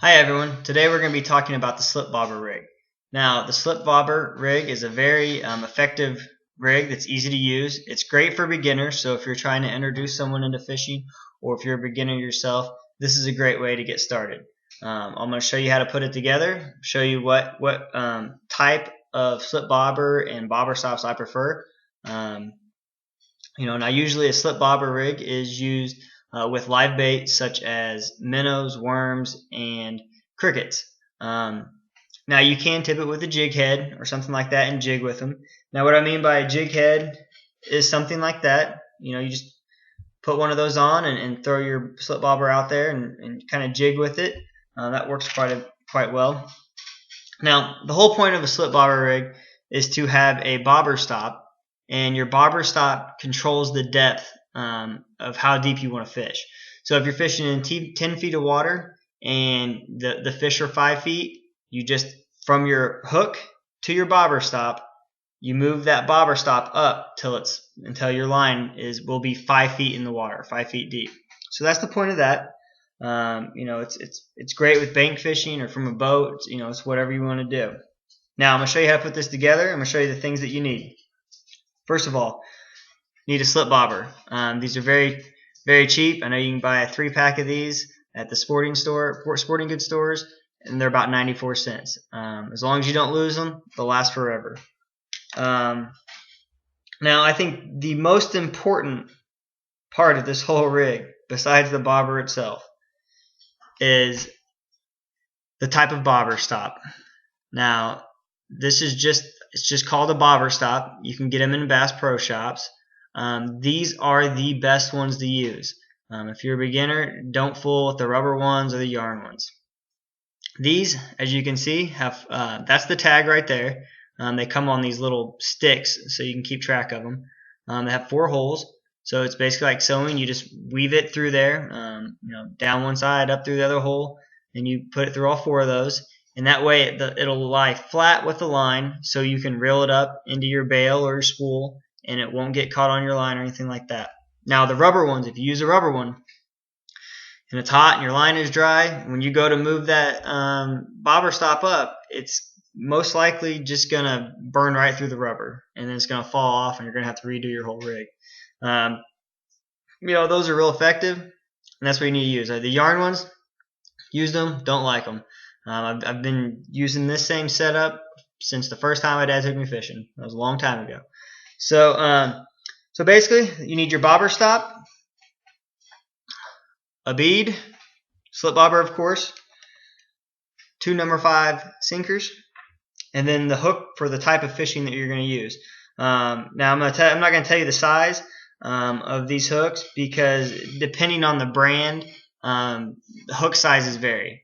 Hi everyone, today we're going to be talking about the slip bobber rig. Now the slip bobber rig is a very effective rig that's easy to use. It's great for beginners, so if you're trying to introduce someone into fishing or if you're a beginner yourself, this is a great way to get started. I'm going to show you how to put it together, show you what type of slip bobber and bobber stops I prefer. Now usually a slip bobber rig is used with live bait such as minnows, worms, and crickets. Now you can tip it with a jig head or something like that and jig with them. Now what I mean by a jig head is something like that. You just put one of those on and throw your slip bobber out there and kind of jig with it. That works quite well. Now the whole point of a slip bobber rig is to have a bobber stop, and your bobber stop controls the depth of how deep you want to fish. So if you're fishing in 10 feet of water and the fish are 5 feet, you just, from your hook to your bobber stop, you move that bobber stop up until your line will be 5 feet in the water, 5 feet deep. So that's the point of that. It's great with bank fishing or from a boat. It's whatever you want to do. Now I'm going to show you how to put this together. I'm going to show you the things that you need. First of all, you need a slip bobber. These are very, very cheap. I know you can buy a 3-pack of these at the sporting goods stores, and they're about 94 cents. As long as you don't lose them, they'll last forever. Now, I think the most important part of this whole rig, besides the bobber itself, is the type of bobber stop. Now, it's just called a bobber stop. You can get them in Bass Pro Shops. These are the best ones to use. If you're a beginner, don't fool with the rubber ones or the yarn ones. These, as you can see, have that's the tag right there. They come on these little sticks so you can keep track of them. They have 4 holes, so it's basically like sewing. You just weave it through there, down one side, up through the other hole, and you put it through all 4 of those. And that way it'll lie flat with the line, so you can reel it up into your bail or your spool, and it won't get caught on your line or anything like that. Now the rubber ones, if you use a rubber one and it's hot and your line is dry, when you go to move that bobber stop up, it's most likely just going to burn right through the rubber, and then it's going to fall off and you're going to have to redo your whole rig. Those are real effective, and that's what you need to use. The yarn ones, use them, don't like them. I've been using this same setup since the first time my dad took me fishing. That was a long time ago. So basically, you need your bobber stop, a bead, slip bobber, of course, 2 number 5 sinkers, and then the hook for the type of fishing that you're going to use. Now I'm not going to tell you the size of these hooks, because depending on the brand, the hook sizes vary.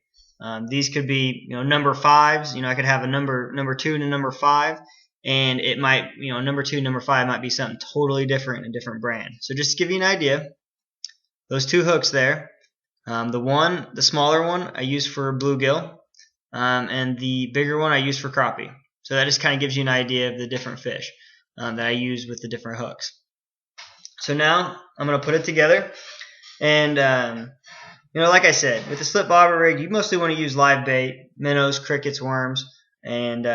These could be number 5s. I could have a number 2 and a number 5, and it might number 2 number 5 might be something totally different in a different brand. So just to give you an idea, those 2 hooks there, the smaller one I use for bluegill, and the bigger one I use for crappie. So that just kind of gives you an idea of the different fish that I use with the different hooks. So now I'm going to put it together, and like I said, with the slip bobber rig, you mostly want to use live bait, minnows, crickets, worms, and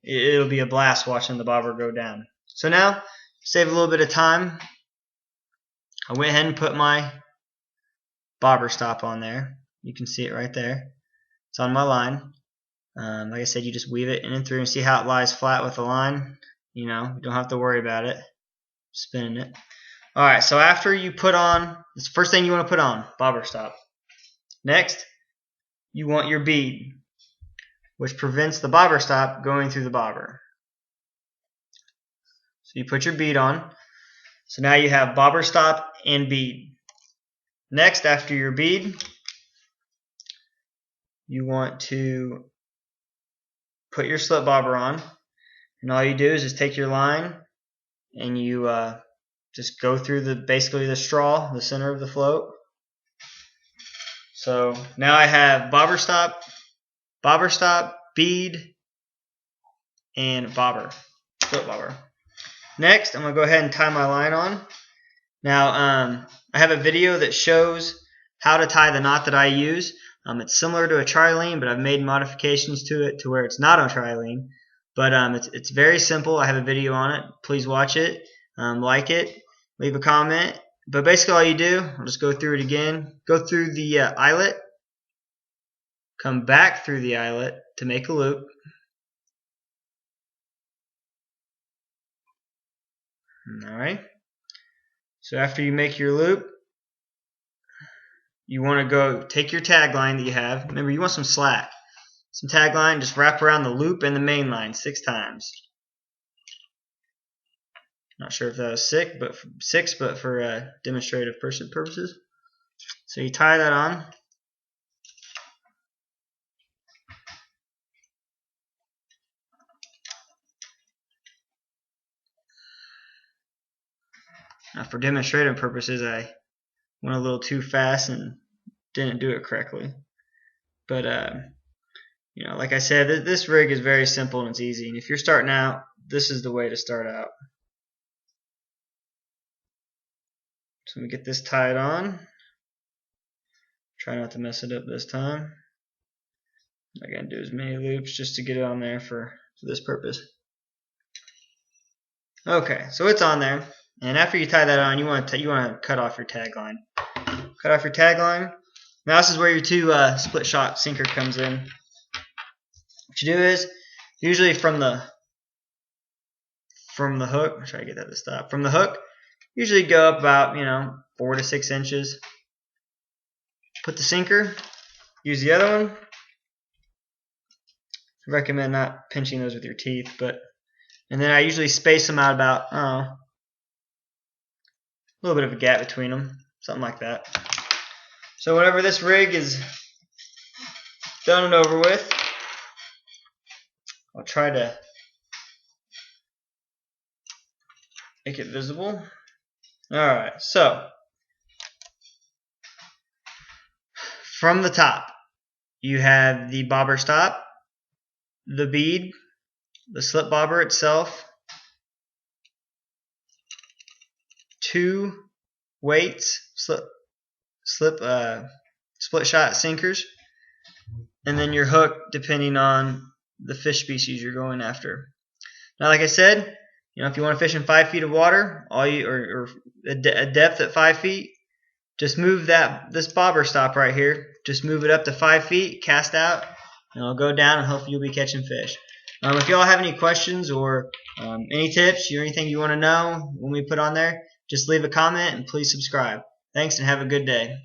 it'll be a blast watching the bobber go down. So now, save a little bit of time, I went ahead and put my bobber stop on there. You can see it right there. It's on my line. Like I said, you just weave it in and through and see how it lies flat with the line. You don't have to worry about it spinning it. Alright, so after you put on, it's the first thing you want to put on, bobber stop. Next, you want your bead, which prevents the bobber stop going through the bobber. So you put your bead on. So now you have bobber stop and bead. Next, after your bead, you want to put your slip bobber on. And all you do is just take your line and you just go through basically the straw, the center of the float. So now I have bobber stop, bead, and slip bobber. Next, I'm going to go ahead and tie my line on. Now, I have a video that shows how to tie the knot that I use. It's similar to a trilene, but I've made modifications to it to where it's not a trilene. But it's very simple. I have a video on it. Please watch it, like it, leave a comment. But basically all you do, I'll just go through it again. Go through the eyelet, come back through the eyelet to make a loop. Alright. So after you make your loop, you want to go take your tagline that you have. Remember, you want some slack. Some tagline, just wrap around the loop and the main line 6 times. Not sure if that was 6, but for demonstrative purposes. So you tie that on. Now for demonstrative purposes, I went a little too fast and didn't do it correctly. But you know, like I said, this rig is very simple and it's easy. And if you're starting out, this is the way to start out. So we get this tied on. Try not to mess it up this time. I'm not gonna do as many loops just to get it on there for this purpose. Okay, so it's on there. And after you tie that on, you want to cut off your tagline. Cut off your tagline. Now this is where your 2 split shot sinker comes in. What you do is usually from the hook. I'll try to get that to stop. From the hook, usually go up about 4 to 6 inches. Put the sinker. Use the other one. I recommend not pinching those with your teeth, and then I usually space them out about a little bit of a gap between them, something like that. So whenever this rig is done and over with, I'll try to make it visible. Alright, so from the top, you have the bobber stop, the bead, the slip bobber itself, 2 weights, split shot sinkers, and then your hook depending on the fish species you're going after. Now, like I said, if you want to fish in 5 feet of water, or a depth at 5 feet, just move this bobber stop right here. Just move it up to 5 feet, cast out, and it'll go down, and hopefully you'll be catching fish. If you all have any questions or any tips or anything you want to know when we put on there, just leave a comment and please subscribe. Thanks and have a good day.